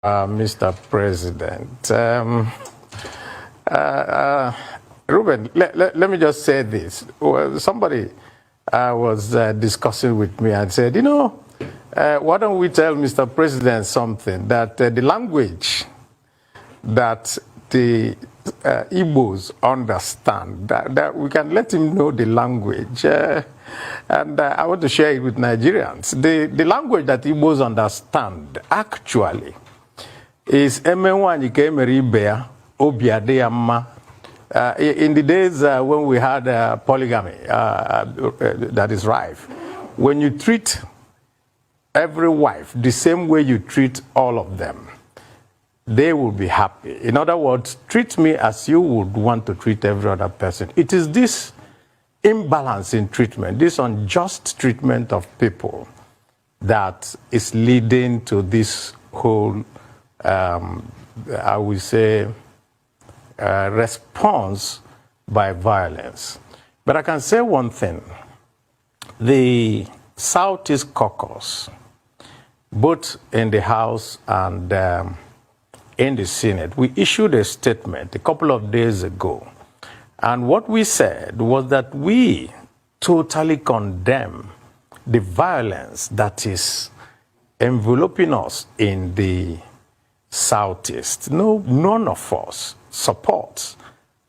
Mr. President. Ruben, let me just say this. Well, somebody was discussing with me and said, why don't we tell Mr. President something, that the language that the Igbos understand, that we can let him know the language. And I want to share it with Nigerians. The language that Igbos understand, actually, is Abaribe, Obiadeyama. In the days when we had polygamy, that is rife, when you treat every wife the same way you treat all of them, they will be happy. In other words, treat me as you would want to treat every other person. It is this imbalance in treatment, this unjust treatment of people, that is leading to this whole, I would say, response by violence. But I can say one thing. The Southeast Caucus, both in the House and in the Senate, we issued a statement a couple of days ago. And what we said was that we totally condemn the violence that is enveloping us in the Southeast. None of us supports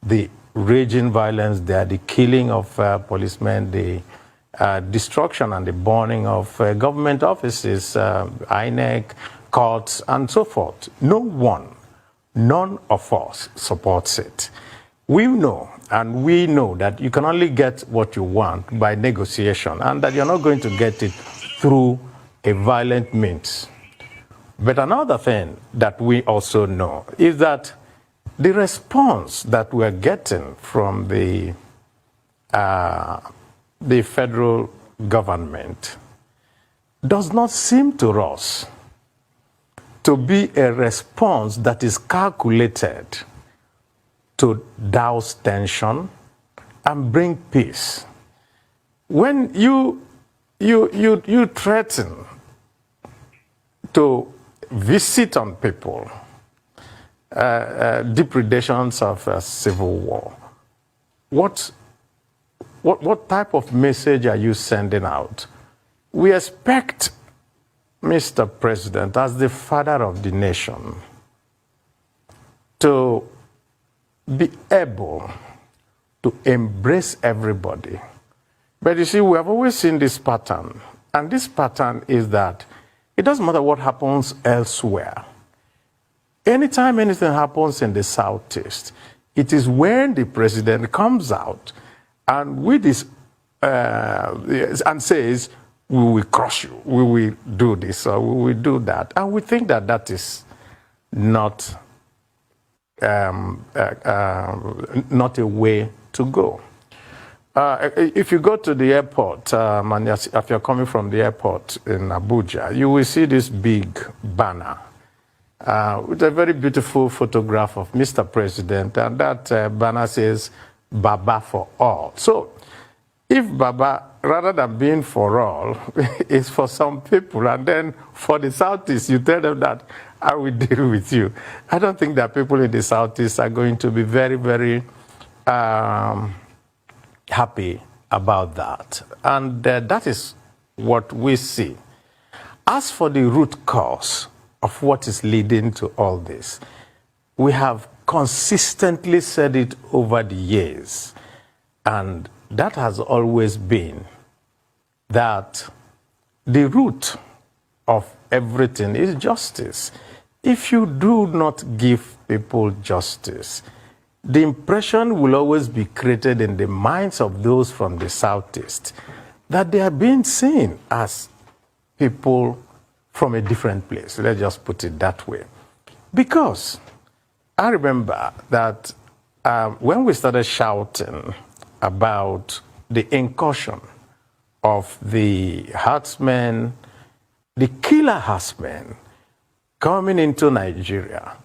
the raging violence there, the killing of policemen, the destruction and the burning of government offices, INEC, courts, and so forth. None of us supports it. We know, and we know that you can only get what you want by negotiation, and that you're not going to get it through a violent means. But another thing that we also know is that the response that we're getting from the federal government does not seem to us to be a response that is calculated to douse tension and bring peace. When you threaten to visit on people depredations of civil war, what type of message are you sending out? We expect Mr. President, as the father of the nation, to be able to embrace everybody. But you see, we have always seen this pattern. And this pattern is that it doesn't matter what happens elsewhere. Anytime anything happens in the Southeast, it is when the president comes out and with this and says, we will crush you, we will do this, or we will do that. And we think that that is not not a way to go. If you go to the airport, and if you're coming from the airport in Abuja, you will see this big banner with a very beautiful photograph of Mr. President, and that banner says, Baba for all. So, if Baba, rather than being for all, is for some people, and then for the Southeast, you tell them that I will deal with you. I don't think that people in the Southeast are going to be very, very happy about that. And that is what we see. As for the root cause of what is leading to all this, we have consistently said it over the years, and that has always been that the root of everything is justice. If you do not give people justice, the impression will always be created in the minds of those from the Southeast that they are being seen as people from a different place. Let's just put it that way. Because I remember that when we started shouting about the incursion of the herdsmen, the killer herdsmen coming into Nigeria,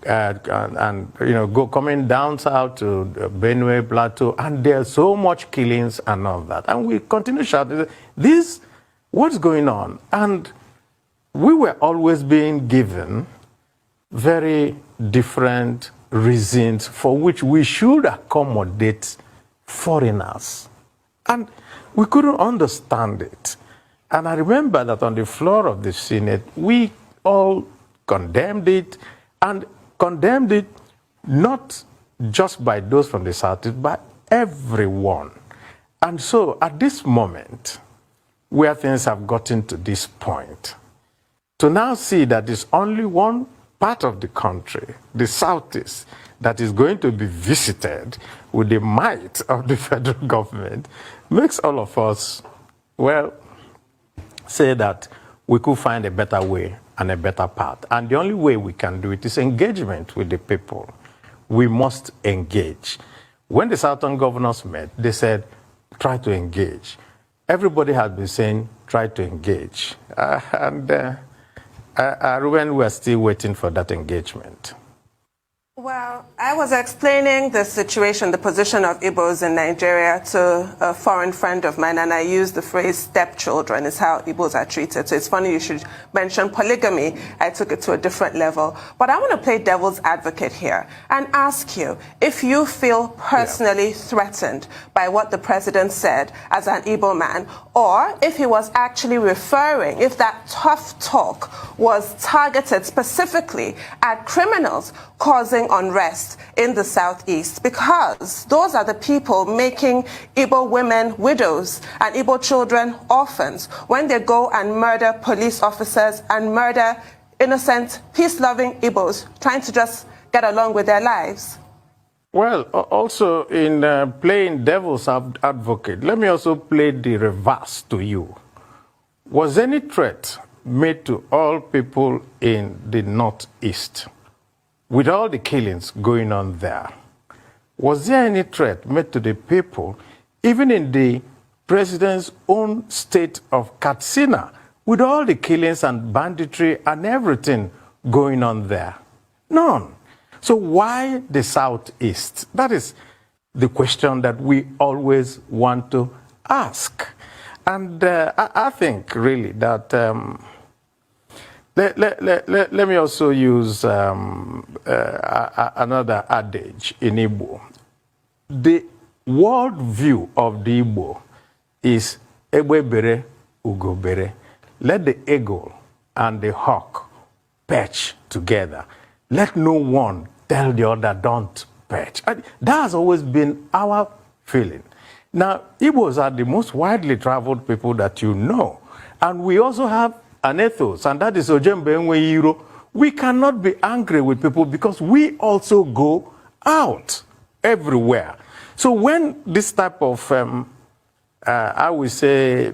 and coming down south to Benue Plateau, and there's so much killings and all that. And we continue shouting, what's going on? And we were always being given very different reasons for which we should accommodate foreigners. And we couldn't understand it. And I remember that on the floor of the Senate, we all condemned it, and condemned it not just by those from the South, but by everyone. And so at this moment, where things have gotten to this point, to now see that there's only one part of the country, the Southeast, that is going to be visited with the might of the federal government, makes all of us, well, say that we could find a better way and a better path. And the only way we can do it is engagement with the people. We must engage. When the Southern governors met, they said, try to engage. Everybody has been saying, try to engage. When we are still waiting for that engagement. Well, I was explaining the situation, the position of Igbos in Nigeria to a foreign friend of mine, and I used the phrase stepchildren is how Igbos are treated. So it's funny you should mention polygamy. I took it to a different level. But I want to play devil's advocate here and ask you if you feel personally threatened by what the president said as an Igbo man, or if he was actually referring, if that tough talk was targeted specifically at criminals causing unrest in the Southeast, because those are the people making Igbo women widows and Igbo children orphans when they go and murder police officers and murder innocent, peace-loving Igbos trying to just get along with their lives. Well, also in playing devil's advocate, let me also play the reverse to you. Was any threat made to all people in the Northeast? With all the killings going on there, was there any threat made to the people, even in the president's own state of Katsina, with all the killings and banditry and everything going on there? None. So why the Southeast? That is the question that we always want to ask. And I think really that let me also use another adage in Igbo. The world view of the Igbo is Egbe bere, ugo bere. Let the eagle and the hawk perch together. Let no one tell the other don't perch. And that has always been our feeling. Now, Igbos are the most widely traveled people that you know. And we also have an ethos, and that is Ojembe Enwe Iro. We cannot be angry with people because we also go out everywhere. So when this type of, I would say,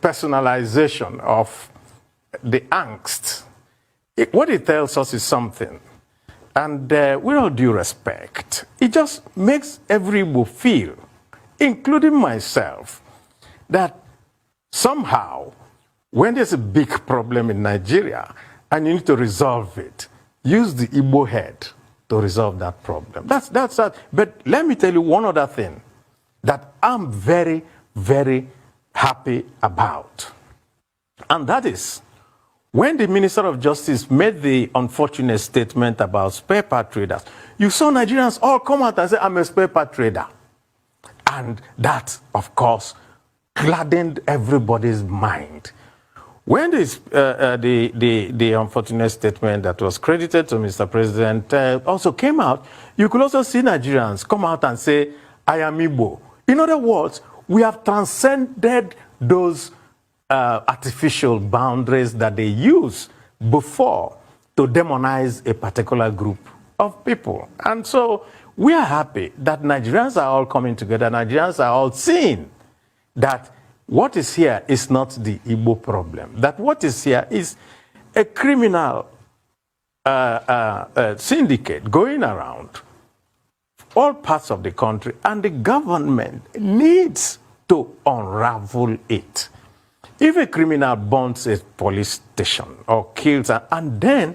personalization of the angst, what it tells us is something. And with all due respect, it just makes everyone feel, including myself, that somehow, when there's a big problem in Nigeria and you need to resolve it, use the Igbo head to resolve that problem. That's that. But let me tell you one other thing that I'm very, very happy about. And that is, when the Minister of Justice made the unfortunate statement about spare part traders, you saw Nigerians all come out and say, I'm a spare part trader. And that, of course, gladdened everybody's mind. When the unfortunate statement that was credited to Mr. President also came out, you could also see Nigerians come out and say, I am Igbo. In other words, we have transcended those artificial boundaries that they use before to demonize a particular group of people. And so we are happy that Nigerians are all coming together. Nigerians are all seeing that what is here is not the Igbo problem. That what is here is a criminal syndicate going around all parts of the country, and the government needs to unravel it. If a criminal burns a police station or kills, and then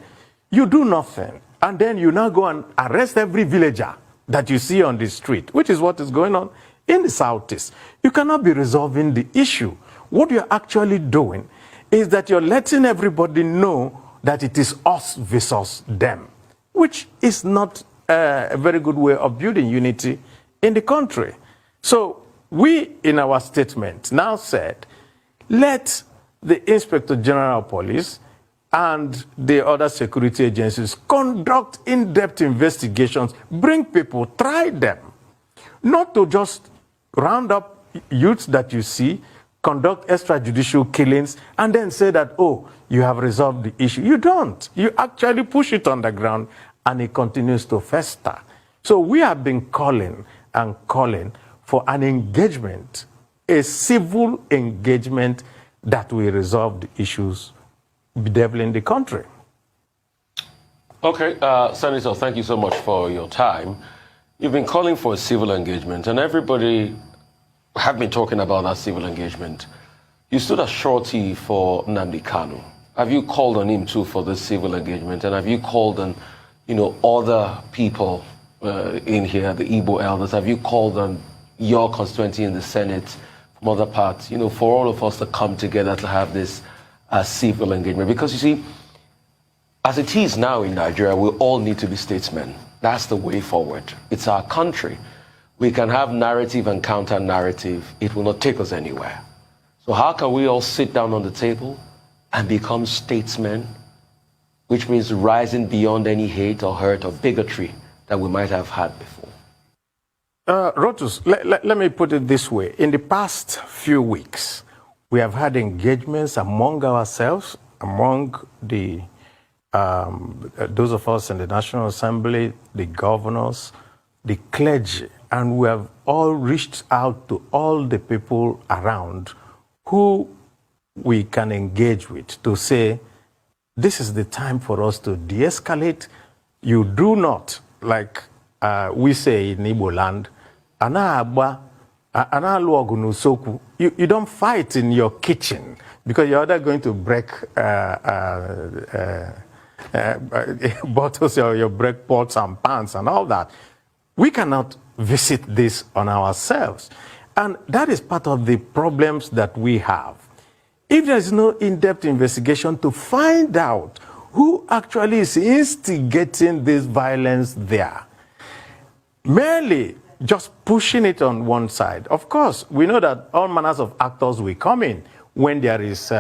you do nothing, and then you now go and arrest every villager that you see on the street, which is what is going on in the Southeast, you cannot be resolving the issue. What you're actually doing is that you're letting everybody know that it is us versus them, which is not a very good way of building unity in the country. So we, in our statement, now said, let the Inspector General of Police and the other security agencies conduct in-depth investigations, bring people, try them. Not to just round up youths that you see, conduct extrajudicial killings, and then say that, oh, you have resolved the issue. You don't. You actually push it on the ground, and it continues to fester. So we have been calling and calling for an engagement, a civil engagement that will resolve the issues bedeviling the country. Okay, Senator, thank you so much for your time. You've been calling for a civil engagement, and everybody have been talking about that civil engagement. You stood as surety for Nnamdi Kanu. Have you called on him too for this civil engagement? And have you called on, other people in here, the Igbo elders? Have you called on your constituency in the Senate, from other parts, for all of us to come together to have this civil engagement? Because you see, as it is now in Nigeria, we all need to be statesmen. That's the way forward. It's our country. We can have narrative and counter-narrative. It will not take us anywhere. So how can we all sit down on the table and become statesmen, which means rising beyond any hate or hurt or bigotry that we might have had before? Rotus, let me put it this way. In the past few weeks, we have had engagements among ourselves, among the those of us in the National Assembly, the governors, the clergy, and we have all reached out to all the people around who we can engage with to say, this is the time for us to de-escalate. You do not, like we say in Igbo land, you don't fight in your kitchen because you're either going to break bottles or you break pots and pans and all that. We cannot visit this on ourselves. And that is part of the problems that we have. If there's no in-depth investigation to find out who actually is instigating this violence there, merely just pushing it on one side. Of course, we know that all manners of actors will come in when there is,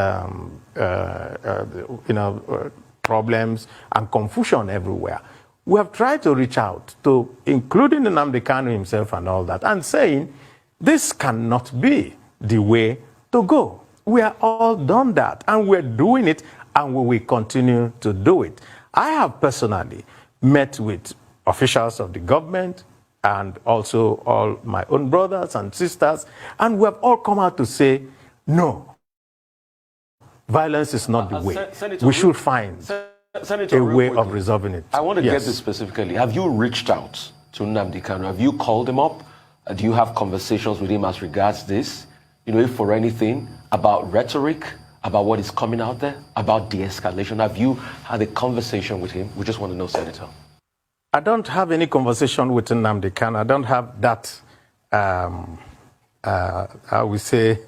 problems and confusion everywhere. We have tried to reach out to, including Nnamdi Kanu himself and all that, and saying, this cannot be the way to go. We are all done that, and we're doing it, and we will continue to do it. I have personally met with officials of the government and also all my own brothers and sisters, and we have all come out to say, no, violence is not the way. Senator, we should find a way of resolving it. I want to get this specifically. Have you reached out to Nnamdi Kanu? Have you called him up? Do you have conversations with him as regards this? If for anything, about rhetoric, about what is coming out there, about de-escalation? Have you had a conversation with him? We just want to know, Senator. I don't have any conversation with Nnamdi Kanu. I don't have that, I would say,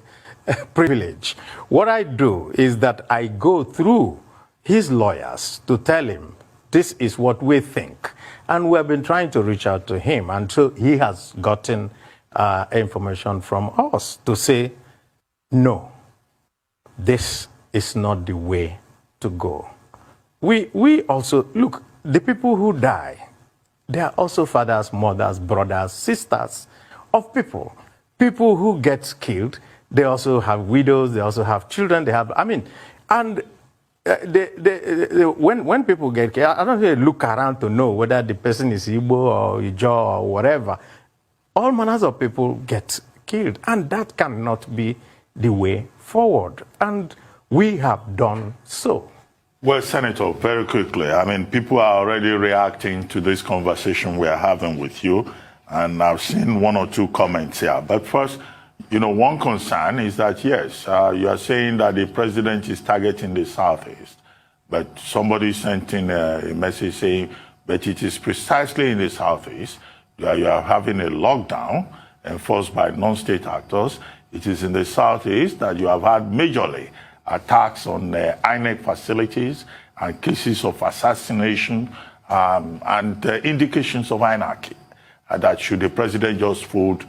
privilege. What I do is that I go through his lawyers to tell him this is what we think. And we have been trying to reach out to him until he has gotten information from us to say, no, this is not the way to go. We also, look, the people who die, they are also fathers, mothers, brothers, sisters of people. People who get killed, they also have widows, they also have children, they have, and when people get killed, I don't really look around to know whether the person is Igbo or Ijaw or whatever. All manners of people get killed, and that cannot be the way forward. And we have done so. Well, Senator, very quickly, people are already reacting to this conversation we are having with you, and I've seen one or two comments here. But first, one concern is that, yes, you are saying that the president is targeting the Southeast, but somebody sent in a message saying, but it is precisely in the Southeast that you are having a lockdown enforced by non-state actors. It is in the Southeast that you have had majorly attacks on INEC facilities and cases of assassination and indications of anarchy, that should the president just fold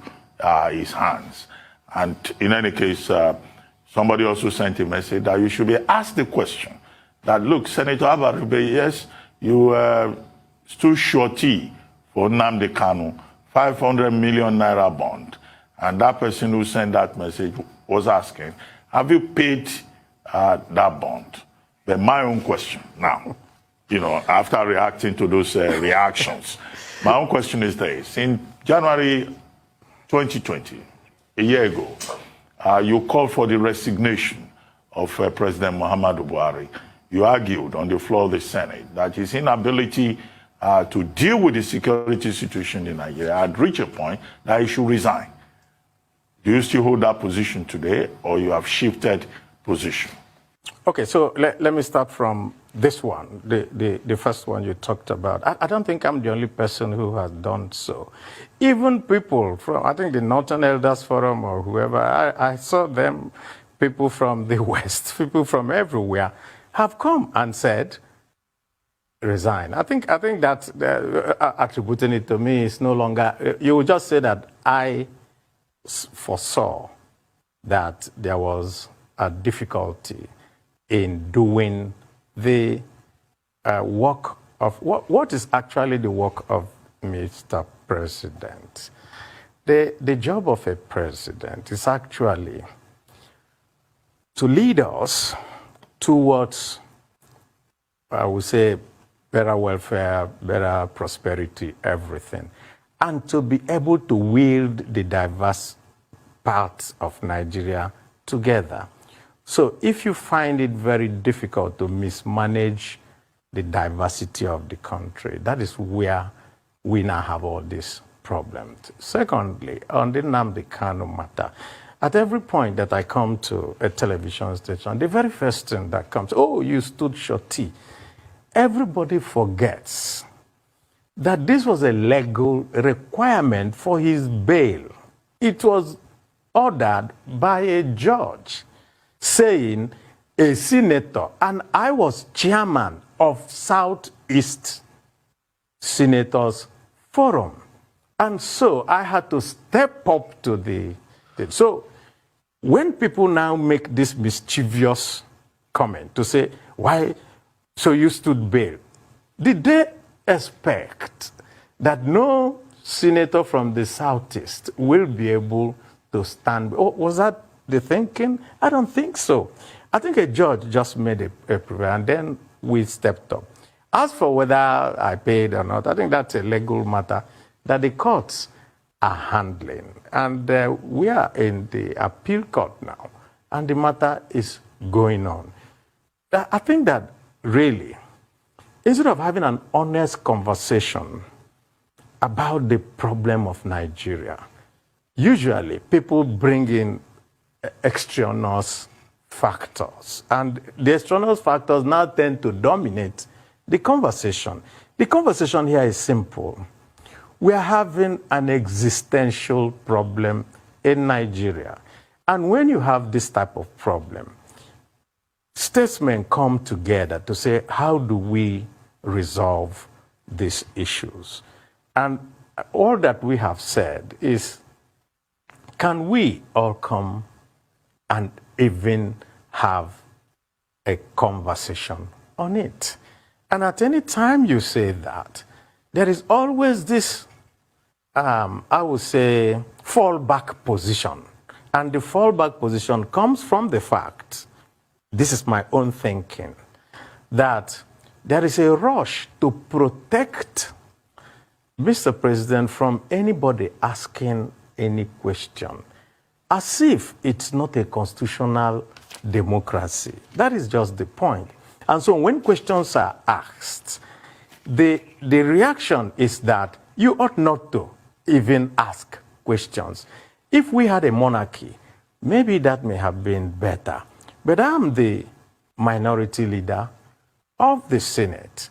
his hands. And in any case, somebody also sent a message that you should be asked the question that, look, Senator Abaribe, yes, you stood surety for Nnamdi Kanu, 500 million naira bond. And that person who sent that message was asking, have you paid that bond? But my own question now, after reacting to those reactions, my own question is this. In January 2020, a year ago, you called for the resignation of President Muhammadu Buhari. You argued on the floor of the Senate that his inability to deal with the security situation in Nigeria had reached a point that he should resign. Do you still hold that position today, or you have shifted position? Okay, so let me start from this one, the first one you talked about. I don't think I'm the only person who has done so. Even people from, I think, the Northern Elders Forum or whoever, I saw them, people from the West, people from everywhere, have come and said, resign. I think that attributing it to me is no longer, you would just say that I foresaw that there was a difficulty in doing the work of, what is actually the work of Mr. President. The job of a president is actually to lead us towards, I would say, better welfare, better prosperity, everything, and to be able to wield the diverse parts of Nigeria together. So if you find it very difficult to mismanage the diversity of the country, that is where we now have all these problems. Secondly, on the Nnamdi Kanu matter, at every point that I come to a television station, the very first thing that comes, oh, you stood surety. Everybody forgets that this was a legal requirement for his bail. It was ordered by a judge saying a senator, and I was chairman of Southeast Senators Forum. And so I had to step up to the. So when people now make this mischievous comment to say, why, so you stood bail, did they expect that no senator from the Southeast will be able to stand? Oh, was that the thinking? I don't think so. I think a judge just made a prevail, and then we stepped up. As for whether I paid or not, I think that's a legal matter that the courts are handling. And we are in the appeal court now, and the matter is going on. I think that really, instead of having an honest conversation about the problem of Nigeria, usually people bring in extraneous factors, and the extraneous factors now tend to dominate the conversation. The conversation here is simple. We are having an existential problem in Nigeria. And when you have this type of problem, statesmen come together to say, how do we resolve these issues? And all that we have said is, can we all come and even have a conversation on it? And at any time you say that, there is always this, I would say, fallback position. And the fallback position comes from the fact, this is my own thinking, that there is a rush to protect Mr. President from anybody asking any question, as if it's not a constitutional democracy. That is just the point. And so when questions are asked, the reaction is that you ought not to even ask questions. If we had a monarchy, maybe that may have been better. But I'm the minority leader of the Senate,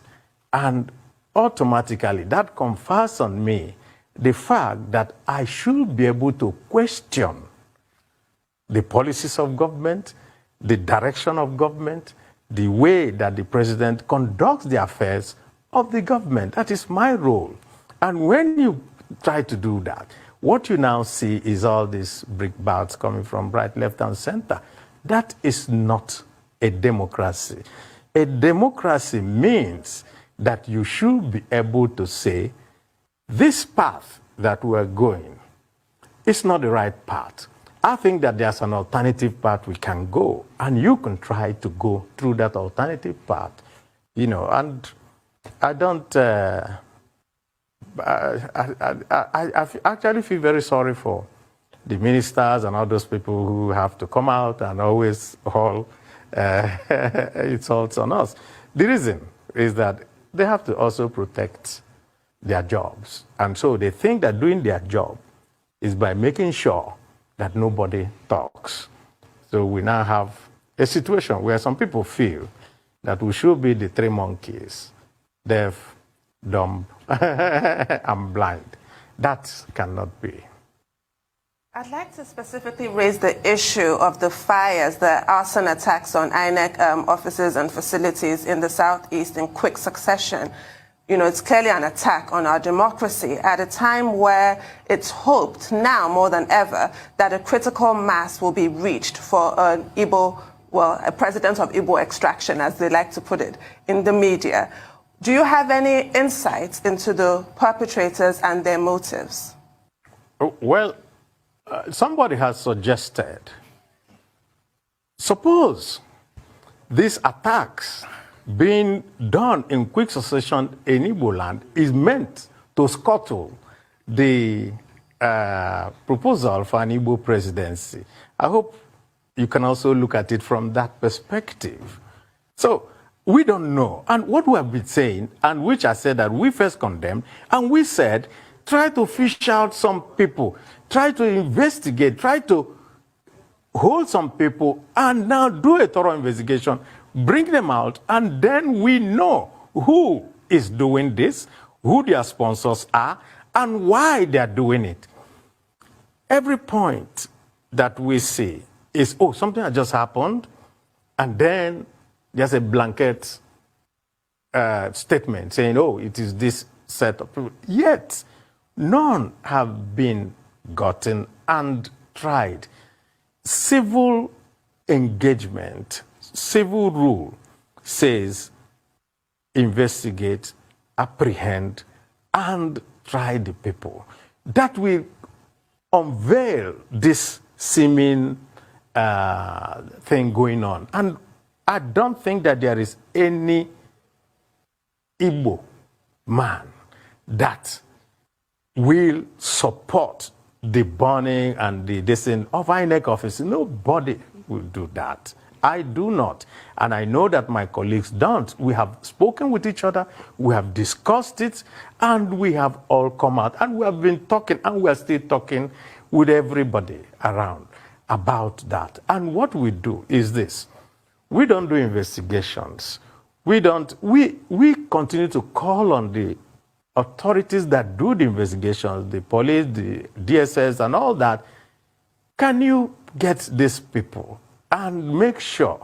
and automatically that confers on me the fact that I should be able to question the policies of government, the direction of government, the way that the president conducts the affairs of the government. That is my role. And when you try to do that, what you now see is all these brickbats coming from right, left, and center. That is not a democracy. A democracy means that you should be able to say, this path that we're going is not the right path. I think that there's an alternative path we can go, and you can try to go through that alternative path, you know. And I don't. I actually feel very sorry for the ministers and all those people who have to come out and always haul insults on us. The reason is that they have to also protect their jobs, and so they think that doing their job is by making sure that nobody talks. So we now have a situation where some people feel that we should be the three monkeys, deaf, dumb, and blind. That cannot be. I'd like to specifically raise the issue of the fires, the arson attacks on INEC offices and facilities in the Southeast in quick succession. You know, it's clearly an attack on our democracy at a time where it's hoped now more than ever that a critical mass will be reached for an Igbo, well, a president of Igbo extraction, as they like to put it, in the media. Do you have any insights into the perpetrators and their motives? Well, somebody has suggested, suppose these attacks being done in quick succession in Igbo land is meant to scuttle the proposal for an Igbo presidency. I hope you can also look at it from that perspective. So we don't know. And what we have been saying, and which I said that we first condemned, and we said, try to fish out some people, try to investigate, try to hold some people, and now do a thorough investigation, bring them out, and then we know who is doing this, who their sponsors are, and why they are doing it. Every point that we see is, oh, something has just happened, and then there's a blanket statement saying, oh, it is this set of people. Yet, none have been gotten and tried. Civil engagement, civil rule says investigate, apprehend, and try the people. That will unveil this seeming thing going on. And I don't think that there is any Igbo man that will support the burning and the descent of INEC office. Nobody will do that. I do not. And I know that my colleagues don't. We have spoken with each other, we have discussed it, and we have all come out. And we have been talking, and we are still talking with everybody around about that. And what we do is this. We don't do investigations. We continue to call on the authorities that do the investigations, the police, the DSS, and all that. Can you get these people and make sure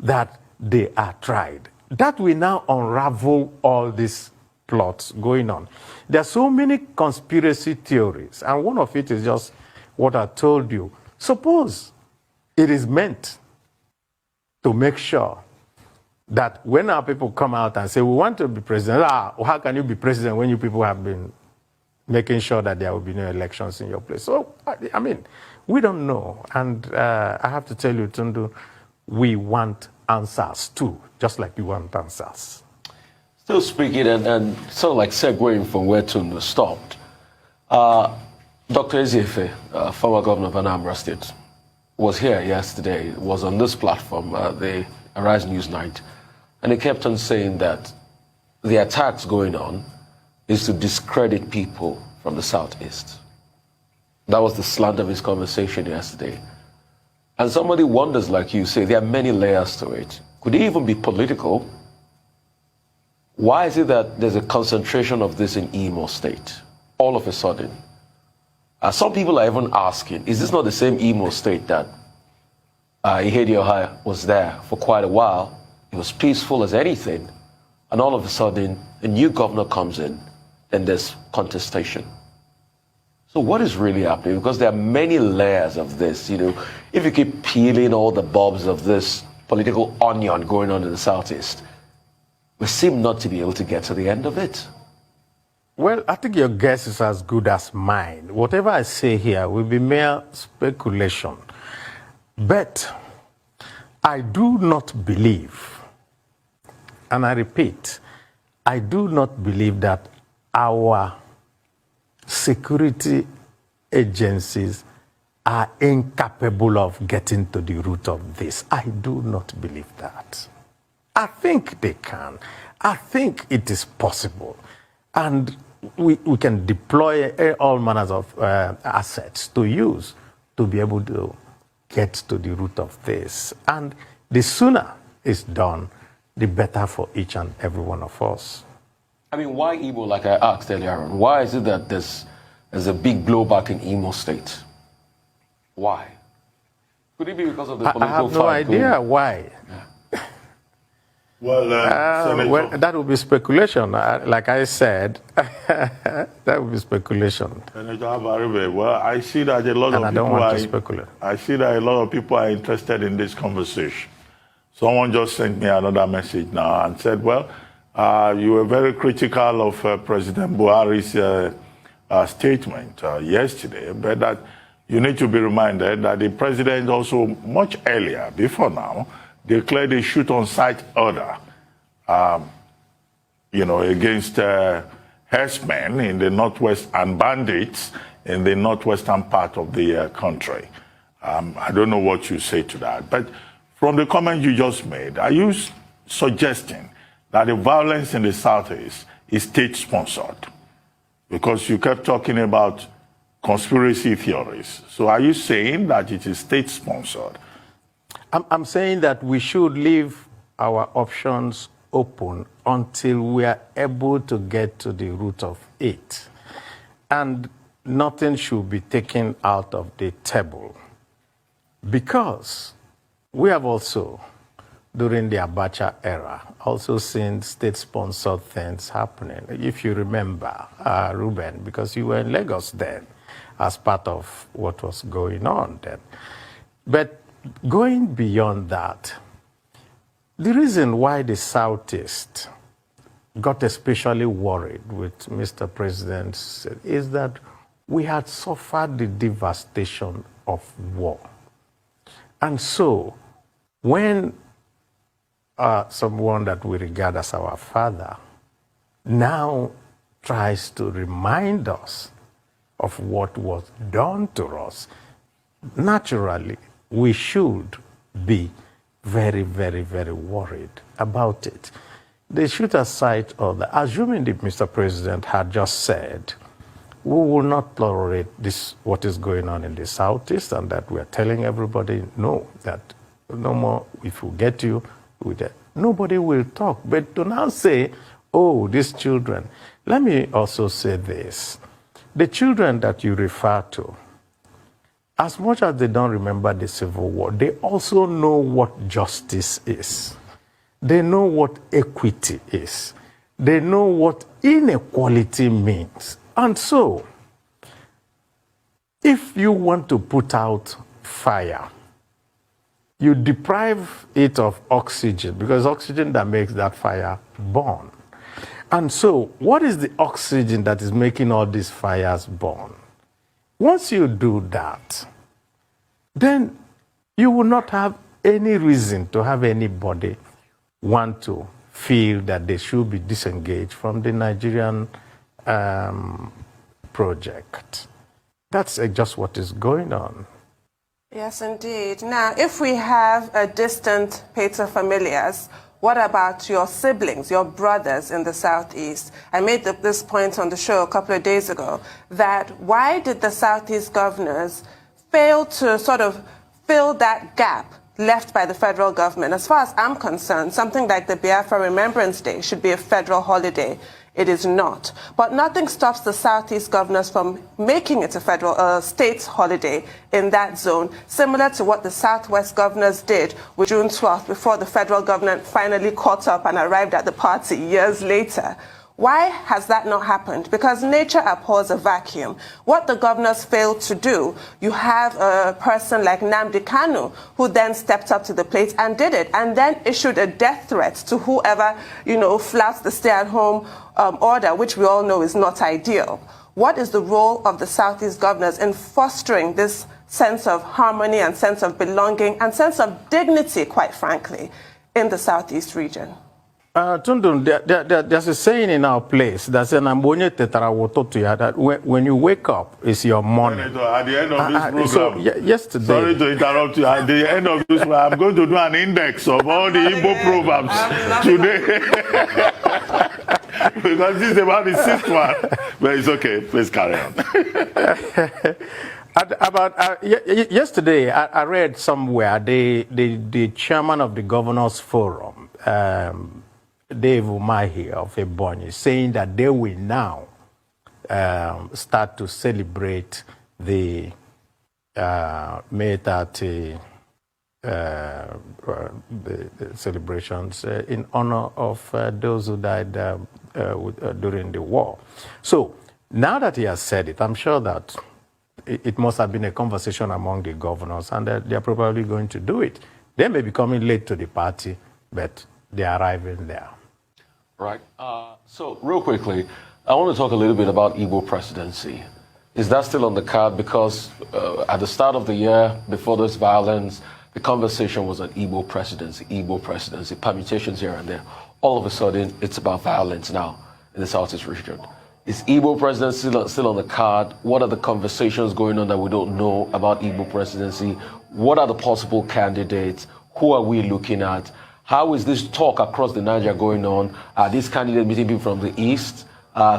that they are tried? That will now unravel all these plots going on. There are so many conspiracy theories, and one of it is just what I told you. Suppose it is meant to make sure that when our people come out and say, we want to be president, how can you be president when you people have been making sure that there will be no elections in your place? So, I mean, we don't know. And I have to tell you, Tundu, we want answers too, just like you want answers. Still speaking and sort of like segueing from where Tundu stopped, Dr. Eziefe, former governor of Anambra State, was here yesterday, was on this platform, the Arise News Night, and he kept on saying that the attacks going on is to discredit people from the Southeast. That was the slant of his conversation yesterday. And somebody wonders, like you say, there are many layers to it. Could it even be political? Why is it that there's a concentration of this in Imo State, all of a sudden? Some people are even asking, is this not the same Imo State that Ihedioha was there for quite a while It was peaceful as anything. And all of a sudden, a new governor comes in, and there's contestation. So what is really happening? Because there are many layers of this. If you keep peeling all the bulbs of this political onion going on in the Southeast, we seem not to be able to get to the end of it. Well, I think your guess is as good as mine. Whatever I say here will be mere speculation. But I do not believe, and I repeat, I do not believe that our security agencies are incapable of getting to the root of this. I do not believe that. I think they can. I think it is possible. And we can deploy all manners of assets to use to be able to get to the root of this. And the sooner it's done, the better for each and every one of us. I mean, why Igbo, like I asked earlier on? Why is it that there's a big blowback in Imo State? Why? Could it be because of the political fight? I have no idea why. Yeah. Well, that would be speculation. Like I said, that would be speculation. Senator Abaribe, well, I see that a lot and of I don't people want to speculate. I see that a lot of people are interested in this conversation. Someone just sent me another message now and said, well, you were very critical of President Buhari's statement yesterday, but that you need to be reminded that the president also much earlier, before now, declared a shoot-on-sight order, against herdsmen in the northwest and bandits in the northwestern part of the country. I don't know what you say to that, but from the comment you just made, are you suggesting that the violence in the southeast is state-sponsored? Because you kept talking about conspiracy theories. So are you saying that it is state-sponsored? I'm saying that we should leave our options open until we are able to get to the root of it. And nothing should be taken out of the table. Because we have also, during the Abacha era, also seen state-sponsored things happening. If you remember, Ruben, because you were in Lagos then, as part of what was going on then. But going beyond that, the reason why the Southeast got especially worried with Mr. President is that we had suffered the devastation of war. And so, when someone that we regard as our father now tries to remind us of what was done to us, naturally, we should be very, very, very worried about it. They shoot aside order, assuming that Mr. President had just said, we will not tolerate this, what is going on in the Southeast, and that we are telling everybody, no, that no more, if we get you, with that. Nobody will talk. But to now say, oh, these children, let me also say this. The children that you refer to, as much as they don't remember the Civil War, they also know what justice is. They know what equity is. They know what inequality means. And so, if you want to put out fire, you deprive it of oxygen, because oxygen that makes that fire burn. And so, what is the oxygen that is making all these fires burn? Once you do that, then you will not have any reason to have anybody want to feel that they should be disengaged from the Nigerian project. That's just what is going on. Yes, indeed. Now, if we have a distant paterfamilias, what about your siblings, your brothers in the Southeast? I made this point on the show a couple of days ago, that why did the Southeast governors fail to sort of fill that gap left by the federal government? As far as I'm concerned, something like the Biafra Remembrance Day should be a federal holiday It is not. But nothing stops the Southeast governors from making it a federal state holiday in that zone, similar to what the Southwest governors did with June 12th before the federal government finally caught up and arrived at the party years later. Why has that not happened? Because nature abhors a vacuum. What the governors failed to do, you have a person like Nnamdi Kanu, who then stepped up to the plate and did it, and then issued a death threat to whoever, flouts the stay-at-home order, which we all know is not ideal. What is the role of the Southeast governors in fostering this sense of harmony and sense of belonging and sense of dignity, quite frankly, in the Southeast region? Tundun, there's a saying in our place that says, that when you wake up, it's your morning. Senator, at the end of this program, yesterday. Sorry to interrupt you. At the end of this program, I'm going to do an index of all the Igbo proverbs today. Because this is about the sixth one. But it's okay. Please carry on. Yesterday, I read somewhere the chairman of the Governors Forum, Dave Umahi of Ebonyi, saying that they will now start to celebrate the May 30 the celebrations in honor of those who died during the war. So now that he has said it, I'm sure that it must have been a conversation among the governors, and they're probably going to do it. They may be coming late to the party, but they're arriving there. Right. So real quickly, I want to talk a little bit about Igbo presidency. Is that still on the card? Because at the start of the year, before this violence, the conversation was on Igbo presidency, permutations here and there. All of a sudden, it's about violence now in the Southeast region. Is Igbo presidency still on the card? What are the conversations going on that we don't know about Igbo presidency? What are the possible candidates? Who are we looking at? How is this talk across the Niger going on? Are these candidates meeting people from the East?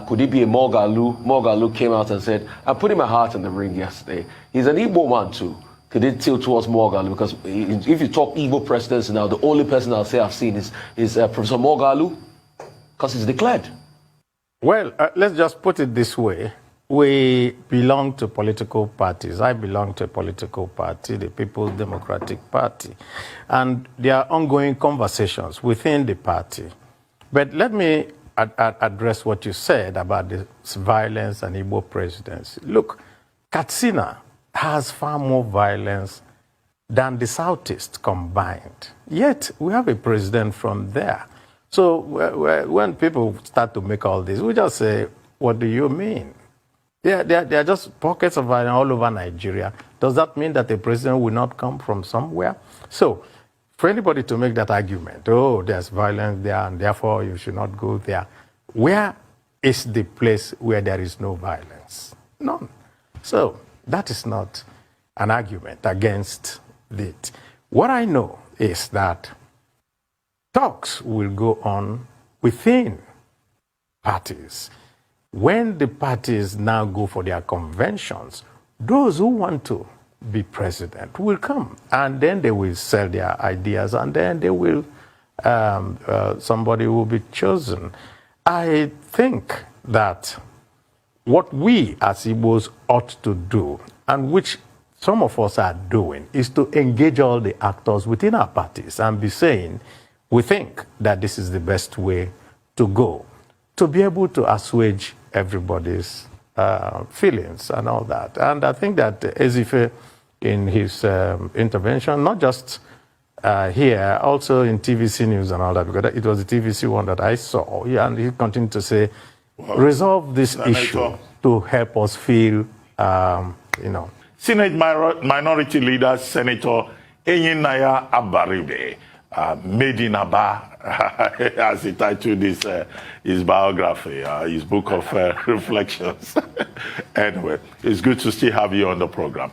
Could it be a Mogalu? Mogalu came out and said, I'm putting my heart in the ring yesterday. He's an Igbo man too. Could it tilt towards Mogalu? Because if you talk Igbo presidency now, the only person I'll say I've seen is Professor Mogalu, because he's declared. Well, let's just put it this way. We belong to political parties. I belong to a political party, the People's Democratic Party. And there are ongoing conversations within the party. But let me address what you said about this violence and Igbo presidency. Look, Katsina has far more violence than the Southeast combined. Yet, we have a president from there. So when people start to make all this, we just say, what do you mean? There are just pockets of violence all over Nigeria. Does that mean that the president will not come from somewhere? So, for anybody to make that argument, oh, there's violence there, and therefore you should not go there. Where is the place where there is no violence? None. So, that is not an argument against it. What I know is that talks will go on within parties. When the parties now go for their conventions, those who want to be president will come, and then they will sell their ideas, and then they will, somebody will be chosen. I think that what we as Igbos ought to do, and which some of us are doing, is to engage all the actors within our parties and be saying, we think that this is the best way to go, to be able to assuage everybody's feelings and all that. And I think that Ezife, in his intervention, not just here, also in TVC News and all that, because it was the TVC one that I saw, and he continued to say, resolve this issue to help us feel, Senate Minority Leader, Senator Enyinnaya Abaribe, made in Aba, as he titled his biography, his book of reflections. Anyway, it's good to still have you on the program.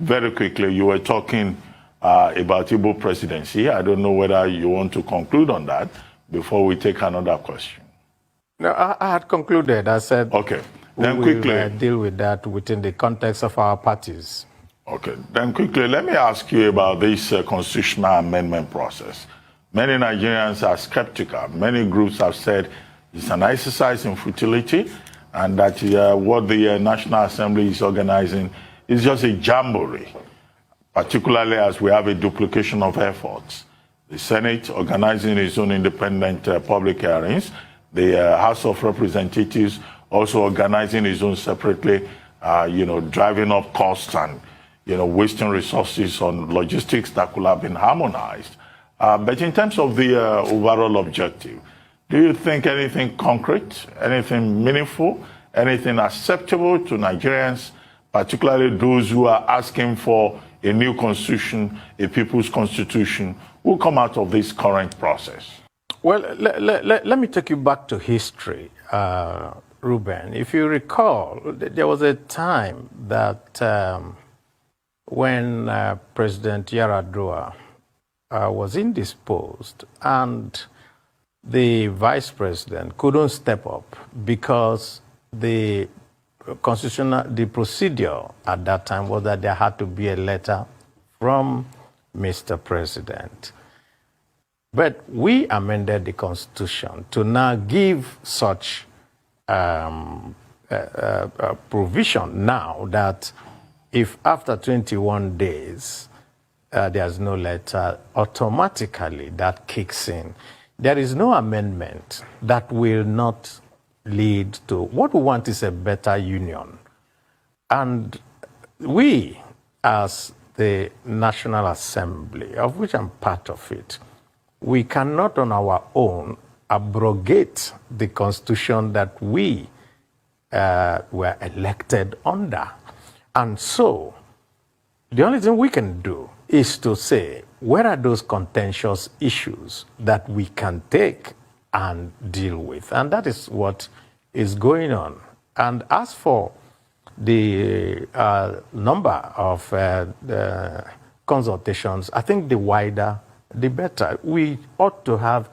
Very quickly, you were talking about Igbo presidency. I don't know whether you want to conclude on that before we take another question. No, I had concluded. I said, okay. Then we quickly will deal with that within the context of our parties. Okay. Then quickly, let me ask you about this constitutional amendment process. Many Nigerians are skeptical. Many groups have said It's an exercise in futility, and that what the National Assembly is organizing is just a jamboree, particularly as we have a duplication of efforts. The Senate organizing its own independent public hearings, the House of Representatives also organizing its own separately, driving up costs and, wasting resources on logistics that could have been harmonized. But in terms of the overall objective, do you think anything concrete, anything meaningful, anything acceptable to Nigerians, particularly those who are asking for a new constitution, a people's constitution, will come out of this current process? Well, let me take you back to history, Ruben. If you recall, there was a time that when President Yar'Adua was indisposed and the vice president couldn't step up because the procedure at that time was that there had to be a letter from Mr. President. But we amended the Constitution to now give such provision now that if after 21 days there's no letter, automatically that kicks in. There is no amendment that will not lead to, what we want is a better union. And we, as the National Assembly, of which I'm part of it, we cannot on our own abrogate the Constitution that we were elected under. And so, the only thing we can do is to say, where are those contentious issues that we can take and deal with? And that is what is going on. And as for the number of consultations, I think the wider, the better. We ought to have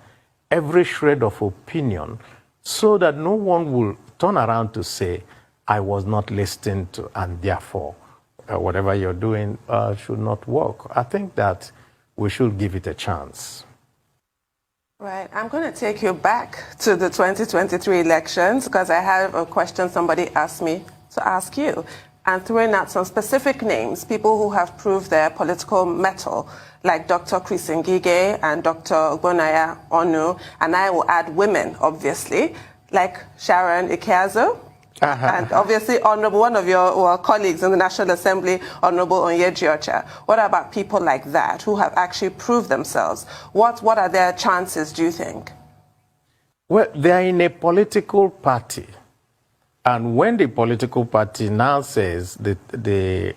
every shred of opinion so that no one will turn around to say, I was not listened to, and therefore whatever you're doing should not work. I think that we should give it a chance. Right. I'm going to take you back to the 2023 elections because I have a question somebody asked me to ask you, and throwing out some specific names, people who have proved their political mettle, like Dr. Chris Ngige and Dr. Enyinnaya Onu, and I will add women, obviously, like Sharon Ikeazo, and obviously Honorable, one of your colleagues in the National Assembly, Honorable Onyeji Ocha. What about people like that who have actually proved themselves? What are their chances, do you think? Well, they are in a political party. And when the political party now says that the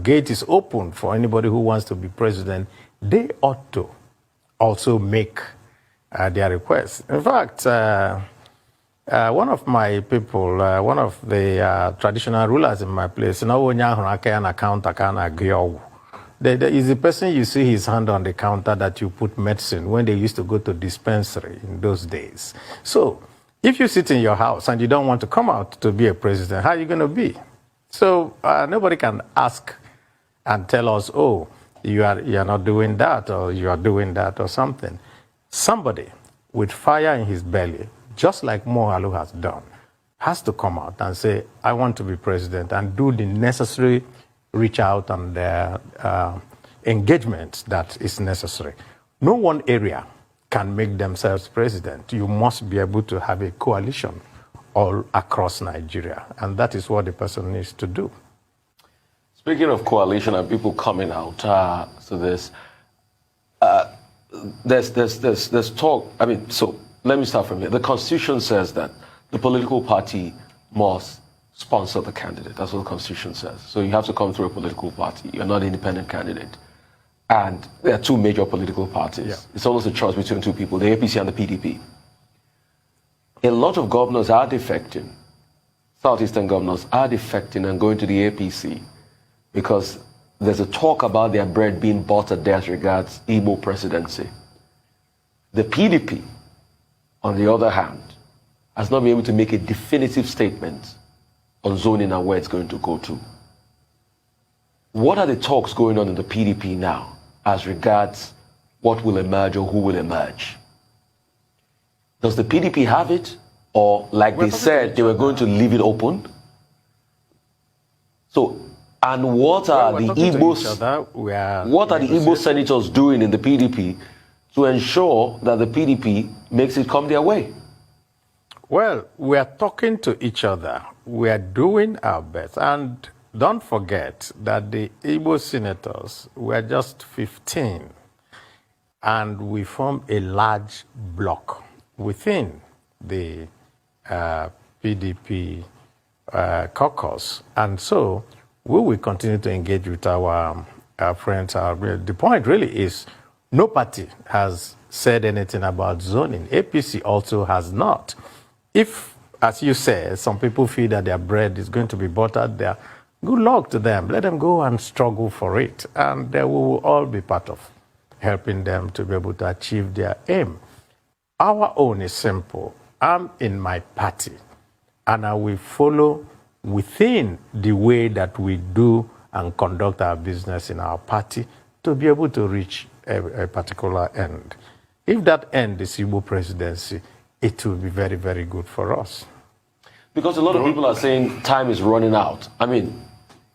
gate is open for anybody who wants to be president, they ought to also make their requests. In fact, one of my people, one of the traditional rulers in my place, there is a person you see his hand on the counter that you put medicine when they used to go to dispensary in those days. So, if you sit in your house and you don't want to come out to be a president, how are you going to be? So nobody can ask and tell us, oh, you are not doing that or you are doing that or something. Somebody with fire in his belly, just like Mohalu has done, has to come out and say, I want to be president, and do the necessary reach out and engagement that is necessary. No one area can make themselves president. You must be able to have a coalition all across Nigeria, and that is what the person needs to do. Speaking of coalition and people coming out to this, there's talk. I mean, so let me start from here. The Constitution says that the political party must sponsor the candidate. That's what the Constitution says. So you have to come through a political party. You're not an independent candidate. And there are two major political parties. Yeah. It's almost a choice between two people, the APC and the PDP. A lot of governors are defecting. Southeastern governors are defecting and going to the APC because there's a talk about their bread being buttered there as regards Igbo presidency. The PDP, on the other hand, has not been able to make a definitive statement on zoning and where it's going to go to. What are the talks going on in the PDP now as regards what will emerge or who will emerge? Does the PDP have it, Or like they said, they were going to leave it open? So, and what are the Igbo senators doing in the PDP to ensure that the PDP makes it come their way? Well, we are talking to each other. We are doing our best. And don't forget that the Igbo senators were just 15. And we formed a large bloc within the PDP caucus. And so we will continue to engage with our friends. The point really is no party has said anything about zoning. APC also has not. If, as you say, some people feel that their bread is going to be buttered there, good luck to them. Let them go and struggle for it. And we will all be part of helping them to be able to achieve their aim. Our own is simple. I'm in my party, and I will follow within the way that we do and conduct our business in our party to be able to reach a particular end. If that end is Igbo presidency, it will be very, very good for us. Because a lot of people are saying time is running out. I mean,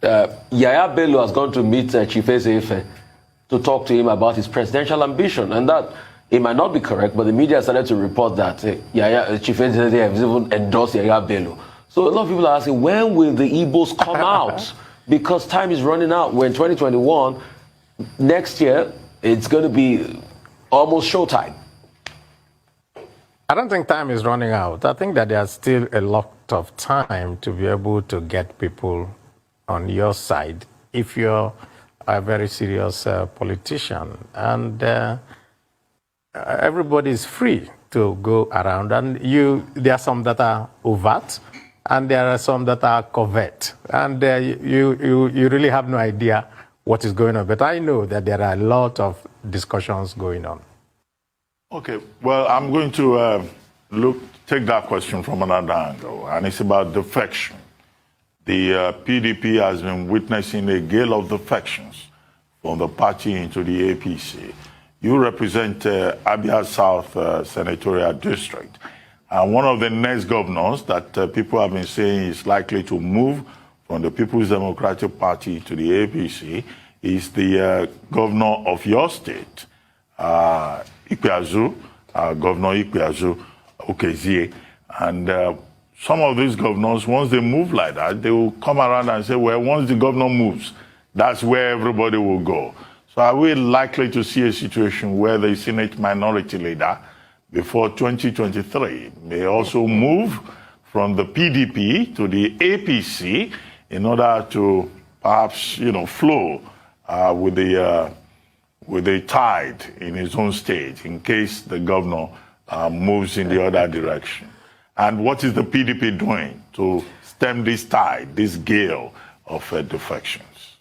Yaya Bello has gone to meet Chief Ezefe to talk to him about his presidential ambition, and that it might not be correct, but the media started to report that Chief Ezefe has even endorsed Yaya Bello. So a lot of people are asking, when will the Igbos come out? Because time is running out. We're in 2021. Next year, it's going to be almost showtime. I don't think time is running out. I think that there's still a lot of time to be able to get people on your side if you're a very serious politician. And everybody is free to go around. And there are some that are overt, and there are some that are covert. And you really have no idea what is going on. But I know that there are a lot of discussions going on. Okay, well, I'm going to take that question from another angle, and it's about defection. The PDP has been witnessing a gale of defections from the party into the APC. You represent Abia South Senatorial District, and one of the next governors that people have been saying is likely to move from the People's Democratic Party to the APC is the governor of your state, Ikpeazu, Governor Ikpeazu Okezie. And some of these governors, once they move like that, they will come around and say, well, once the governor moves, that's where everybody will go. So are we likely to see a situation where the Senate minority leader before 2023 may also move from the PDP to the APC in order to perhaps, flow with a tide in his own state in case the governor moves in the other direction? And what is the PDP doing to stem this tide, this gale of defections?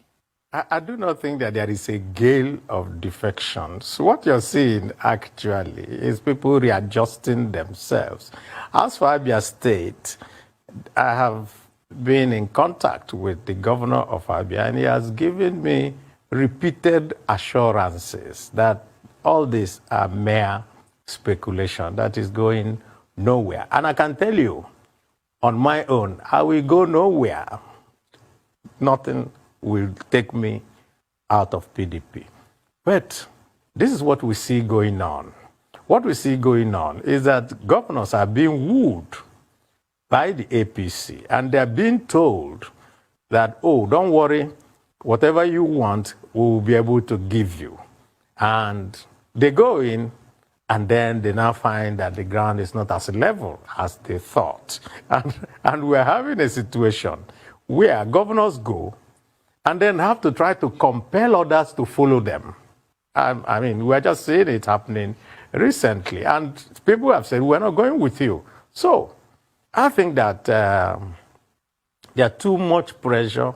I do not think that there is a gale of defections. What you're seeing actually is people readjusting themselves. As for Abia State, I have been in contact with the governor of Abia, and he has given me repeated assurances that all these are mere speculation, that is going nowhere. And I can tell you, on my own, I will go nowhere. Nothing will take me out of PDP. But this is what we see going on. What we see going on is that governors are being wooed by the APC, and they're being told that, oh, don't worry, whatever you want, we will be able to give you. And they go in, and then they now find that the ground is not as level as they thought. And we're having a situation where governors go and then have to try to compel others to follow them. I mean, we're just seeing it happening recently. And people have said, we're not going with you. So I think that there's too much pressure.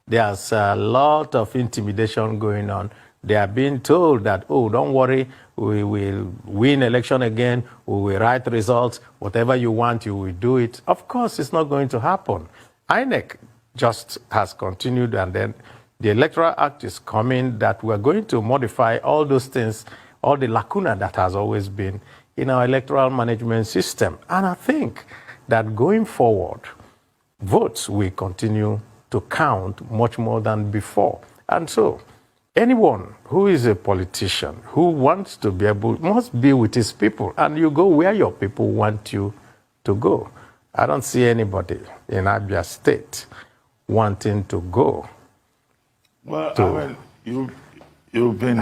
There's a lot of intimidation going on. They are being told that, oh, don't worry, we will win election again, we will write results, whatever you want, you will do it. Of course, it's not going to happen. INEC just has continued, and then the Electoral Act is coming that we're going to modify all those things, all the lacuna that has always been in our electoral management system. And I think that going forward, votes will continue to count much more than before. And so, anyone who is a politician who wants to be able, must be with his people, and you go where your people want you to go. I don't see anybody in Abia State wanting to go. Well, I mean, you've been...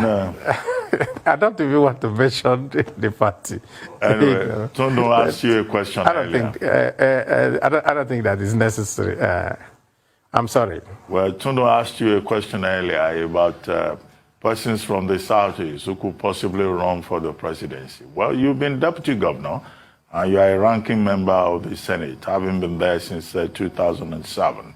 I don't even want to mention the party. Anyway, Tondo asked you a question I don't earlier. think, I don't think that is necessary. I'm sorry. Well, Tondo asked you a question earlier about persons from the Southeast who could possibly run for the presidency. Well, you've been deputy governor, and you are a ranking member of the Senate, having been there since 2007.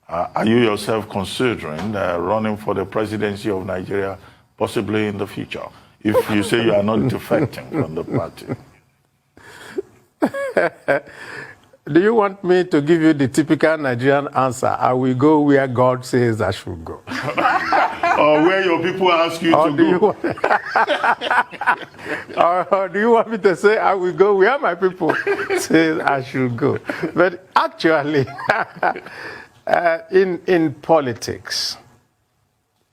Are you yourself considering running for the presidency of Nigeria, possibly in the future, if you say you are not defecting from the party? Do you want me to give you the typical Nigerian answer? I will go where God says I should go. Or where your people ask you to go? Or do you want me to say I will go where my people say I should go? But actually, in politics,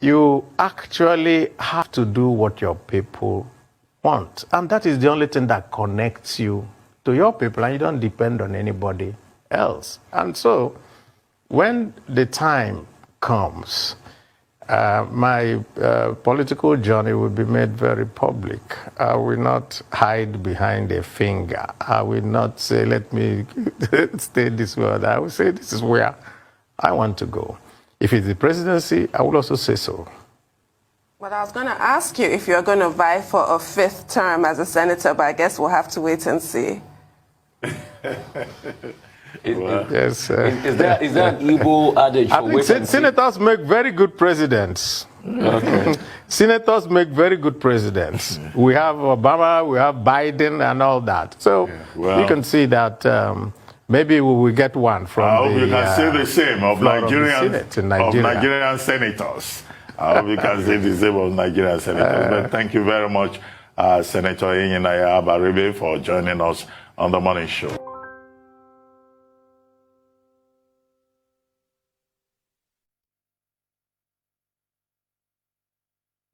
you actually have to do what your people want. And that is the only thing that connects you to your people, and you don't depend on anybody else. And so, when the time comes, my political journey will be made very public. I will not hide behind a finger. I will not say, let me stay this way. I will say, this is where I want to go. If it's the presidency, I will also say so. But I was going to ask you if you're going to vie for a 5th term as a senator, but I guess we'll have to wait and see. Yes. Is that an Igbo adage for wait and see? Senators make very good presidents. Okay. Senators make very good presidents. We have Obama, we have Biden, and all that. So you can see that maybe we will get one from I hope you can say the same of Nigerian senators. I hope you can say the same of Nigerian senators. But thank you very much, Senator Enyinnaya Abaribe, for joining us on the morning show.